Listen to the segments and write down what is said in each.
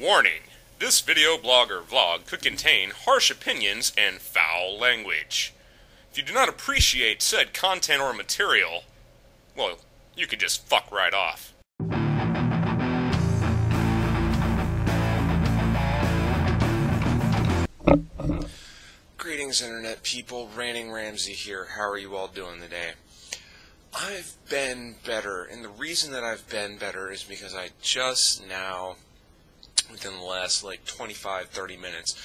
Warning! This video blog or vlog could contain harsh opinions and foul language. If you do not appreciate said content or material, well, you could just fuck right off. Greetings, Internet people. RantingRamsay here. How are you all doing today? I've been better, and the reason that I've been better is because I just now, within the last 25-30 minutes,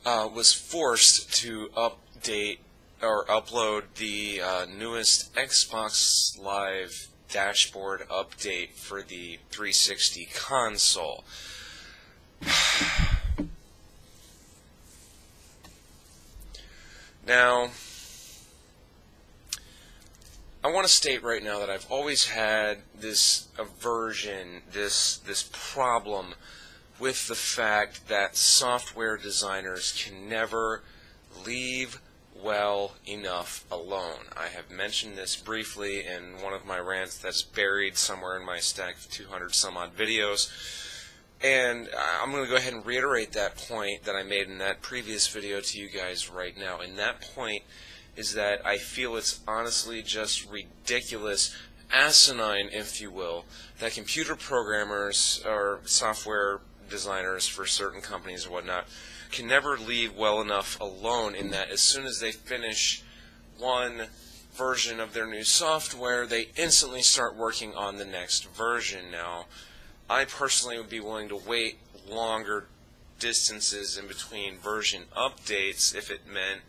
was forced to update or upload the newest XboxLive dashboard update for the 360 console. Now, I want to state right now that I've always had this aversion, this problem with the fact that software designers can never leave well enough alone. I have mentioned this briefly in one of my rants that's buried somewhere in my stack of 200 some odd videos. And I'm going to go ahead and reiterate that point that I made in that previous video to you guys right now. And that point is that I feel it's honestly just ridiculous, asinine, if you will, that computer programmers or software designers for certain companies or whatnot can never leave well enough alone, in that as soon as they finish one version of their new software, they instantly start working on the next version. Now, I personally would be willing to wait longer distances in between version updates if it meant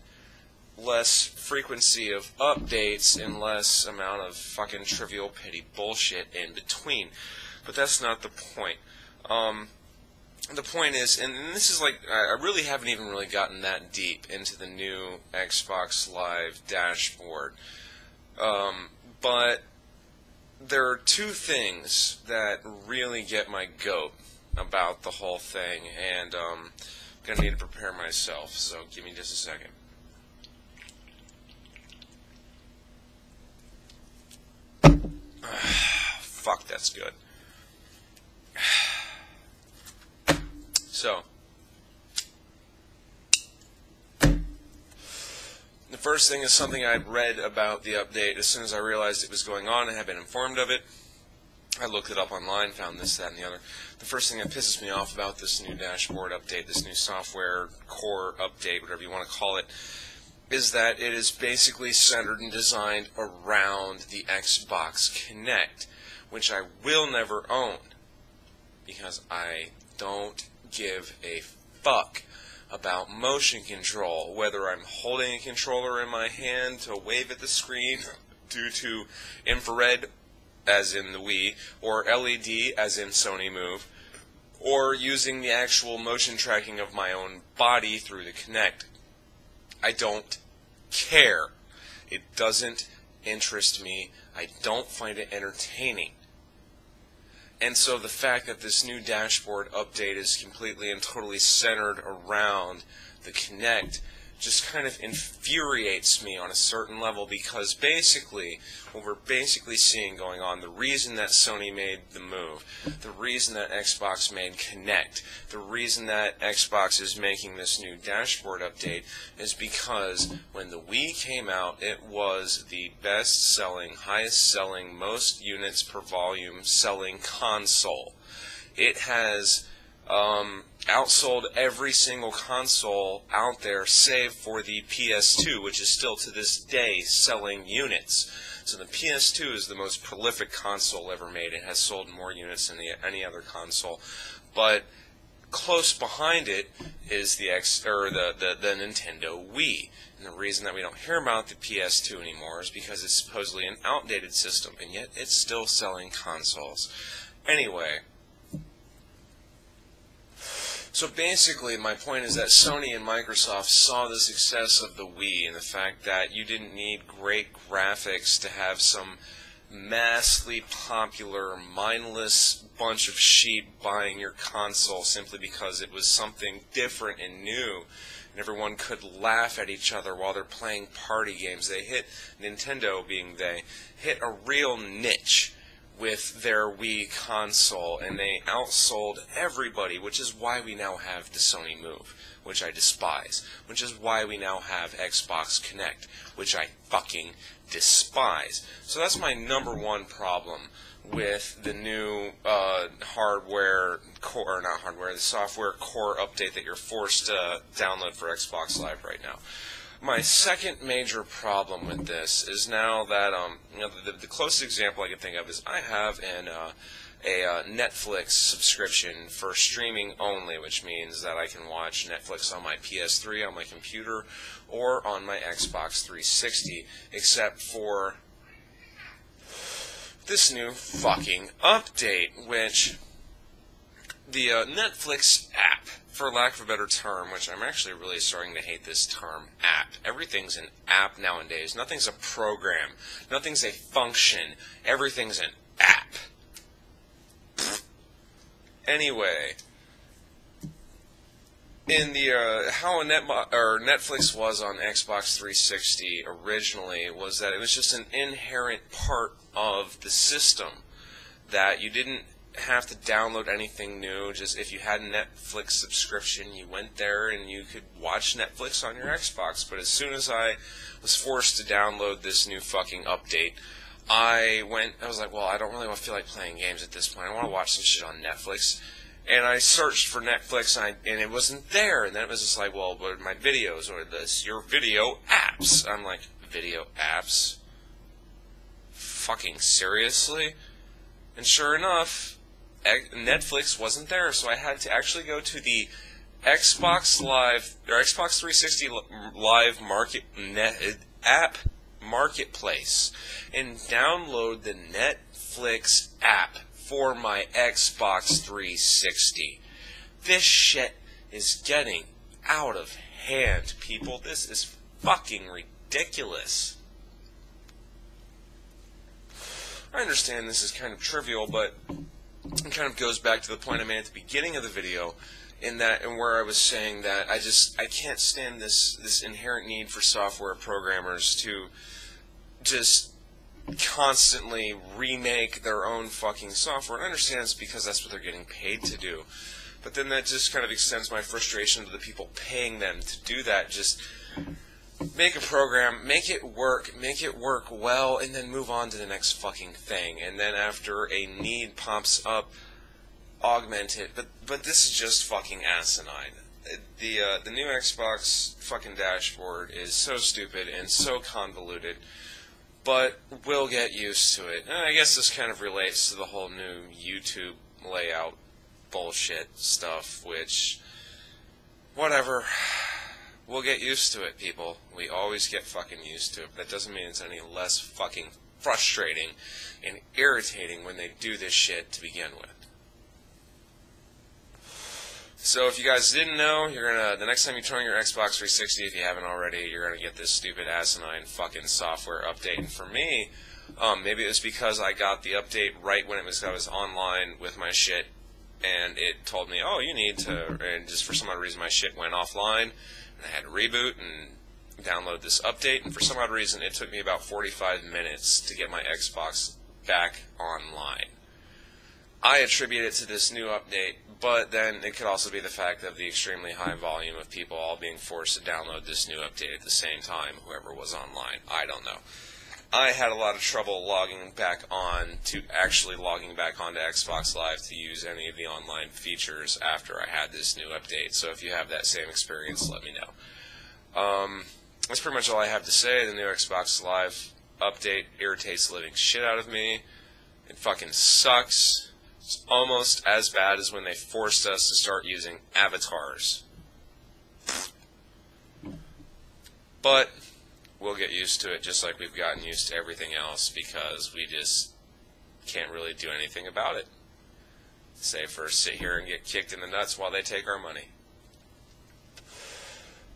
less frequency of updates and less amount of fucking trivial petty bullshit in between. But that's not the point. The point is, and this is I really haven't even really gotten that deep into the new Xbox Live dashboard. But there are two things that really get my goat about the whole thing, and I'm going to need to prepare myself, so give me just a second. Fuck, that's good. So, the first thing is something I'd read about the update as soon as I realized it was going on and had been informed of it. I looked it up online, found this, that, and the other. The first thing that pisses me off about this new dashboard update, this new software core update, whatever you want to call it, is that it is basically centered and designed around the Xbox Kinect, which I will never own, because I don't give a fuck about motion control, whether I'm holding a controller in my hand to wave at the screen due to infrared, as in the Wii, or LED, as in Sony Move, or using the actual motion tracking of my own body through the Kinect. I don't care. It doesn't interest me. I don't find it entertaining. And so the fact that this new dashboard update is completely and totally centered around the Kinect just kind of infuriates me on a certain level, because basically, what we're basically seeing going on, the reason that Sony made the move, the reason that Xbox made Kinect, the reason that Xbox is making this new dashboard update is because when the Wii came out, it was the best-selling, highest-selling, most units per volume selling console. It has outsold every single console out there save for the PS2, which is still to this day selling units. So the PS2 is the most prolific console ever made. It has sold more units than any other console. But close behind it is the Nintendo Wii. And the reason that we don't hear about the PS2 anymore is because it's supposedly an outdated system, and yet it's still selling consoles. Anyway, so basically, my point is that Sony and Microsoft saw the success of the Wii and the fact that you didn't need great graphics to have some massively popular, mindless bunch of sheep buying your console simply because it was something different and new, and everyone could laugh at each other while they're playing party games. They hit, Nintendo being they, hit a real niche with their Wii console, and they outsold everybody, which is why we now have the Sony Move, which I despise, which is why we now have Xbox Connect, which I fucking despise. So that's my number one problem with the new hardware core, or not hardware, the software core update that you're forced to download for Xbox Live right now. My second major problem with this is now that the closest example I can think of is I have a Netflix subscription for streaming only, which means that I can watch Netflix on my PS3, on my computer, or on my Xbox 360, except for this new fucking update, which the Netflix app, for lack of a better term, which I'm actually really starting to hate this term, app. Everything's an app nowadays. Nothing's a program. Nothing's a function. Everything's an app. Anyway, in the how Netflix was on Xbox 360 originally was that it was just an inherent part of the system, that you didn't have to download anything new. Just if you had a Netflix subscription, you went there and you could watch Netflix on your Xbox. But as soon as I was forced to download this new fucking update, I was like, well, I don't really feel like playing games at this point. I want to watch some shit on Netflix. And I searched for Netflix, and it wasn't there. And then it was just like, well, what are my videos? Or your video apps? I'm like, video apps? Fucking seriously? And sure enough, Netflix wasn't there, so I had to actually go to the Xbox Live, or Xbox 360 Live app marketplace and download the Netflix app for my Xbox 360. This shit is getting out of hand, people. This is fucking ridiculous. I understand this is kind of trivial, but it kind of goes back to the point I made at the beginning of the video, and where I was saying that I can't stand this inherent need for software programmers to just constantly remake their own fucking software. And I understand it's because that's what they're getting paid to do. But then that just kind of extends my frustration to the people paying them to do that. Just make a program, make it work well, and then move on to the next fucking thing. And then after a need pops up, augment it. But this is just fucking asinine. The new Xbox fucking dashboard is so stupid and so convoluted, but we'll get used to it. And I guess this kind of relates to the whole new YouTube layout bullshit stuff, which, whatever. We'll get used to it, people. We always get fucking used to it. But that doesn't mean it's any less fucking frustrating and irritating when they do this shit to begin with. So if you guys didn't know, the next time you turn on your Xbox 360, if you haven't already, you're gonna get this stupid asinine fucking software update. And for me, maybe it was because I got the update right when I was online with my shit, and it told me, oh, you need to, and just for some odd reason my shit went offline. I had to reboot and download this update, and for some odd reason it took me about 45 minutes to get my Xbox back online. I attribute it to this new update, but then it could also be the fact of the extremely high volume of people all being forced to download this new update at the same time, whoever was online. I don't know. I had a lot of trouble logging back onto Xbox Live to use any of the online features after I had this new update. So if you have that same experience, let me know. That's pretty much all I have to say. The new Xbox Live update irritates the living shit out of me. It fucking sucks. It's almost as bad as when they forced us to start using avatars. But we'll get used to it just like we've gotten used to everything else, because we just can't really do anything about it. Save for sit here and get kicked in the nuts while they take our money.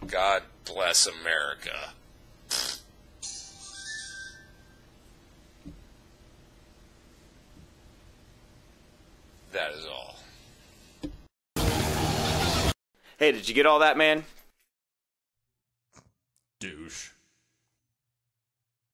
God bless America. That is all. Hey, did you get all that, man?